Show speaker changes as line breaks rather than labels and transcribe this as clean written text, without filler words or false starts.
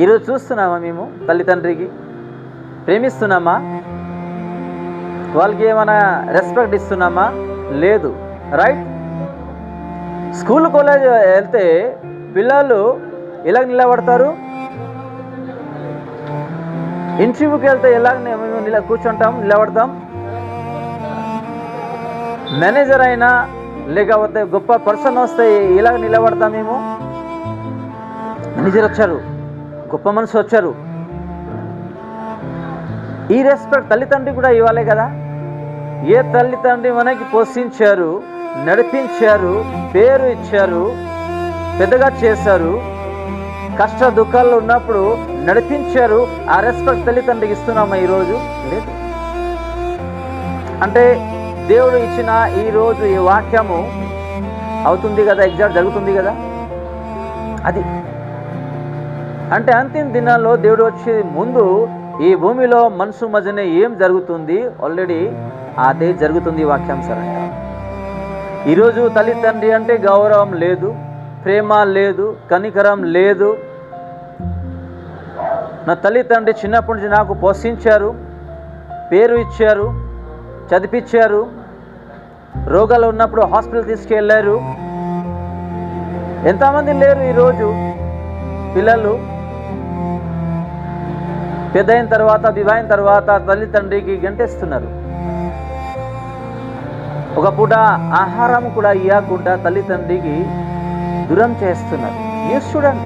ఈరోజు చూస్తున్నామా మేము తల్లిదండ్రికి ప్రేమిస్తున్నామా? వాళ్ళకి ఏమైనా రెస్పెక్ట్ ఇస్తున్నామా? లేదు. రైట్? స్కూల్ కాలేజ్ వెళ్తే పిల్లలు ఎలా నిలబడతారు? ఇంటర్వ్యూకి వెళ్తే ఎలా మేము కూర్చుంటాం, నిలబడతాం? మేనేజర్ అయినా లేకపోతే గొప్ప పర్సన్ వస్తే ఇలా నిలబడతాం మేము. మేనేజర్ వచ్చారు, గొప్ప మనిషి వచ్చారు, ఈ రెస్పెక్ట్ తల్లిదండ్రి కూడా ఇవ్వాలి కదా. ఏ తల్లిదండ్రి మనకి పోషించారు, నడిపించారు, పేరు ఇచ్చారు, పెద్దగా చేశారు, కష్ట దుఃఖాల్లో ఉన్నప్పుడు నడిపించారు, ఆ రెస్పెక్ట్ తల్లిదండ్రికి ఇస్తున్నామా ఈరోజు? లేదు. అంటే దేవుడు ఇచ్చిన ఈరోజు ఈ వాక్యము అవుతుంది కదా, ఎగ్జామ్ జరుగుతుంది కదా. అది అంటే అంతిమ దినాల్లో దేవుడు వచ్చే ముందు ఈ భూమిలో మనసు మధ్యనే ఏం జరుగుతుంది, ఆల్రెడీ అదే జరుగుతుంది వాక్యాంశాలంట. ఈరోజు తల్లిదండ్రి అంటే గౌరవం లేదు, ప్రేమ లేదు, కనికరం లేదు. నా తల్లిదండ్రి చిన్నప్పటి నుంచి నాకు పోషించారు, పేరు ఇచ్చారు, చదివించారు, రోగాలు ఉన్నప్పుడు హాస్పిటల్ తీసుకెళ్ళారు. ఎంతమంది లేరు ఈరోజు పిల్లలు పెద్ద అయిన తర్వాత, వివాహం తర్వాత తల్లిదండ్రికి గంటేస్తున్నారు. ఒక పూట ఆహారం కూడా ఇవ్వకుండా తల్లిదండ్రికి దూరం చేస్తున్నారు. న్యూస్ చూడండి.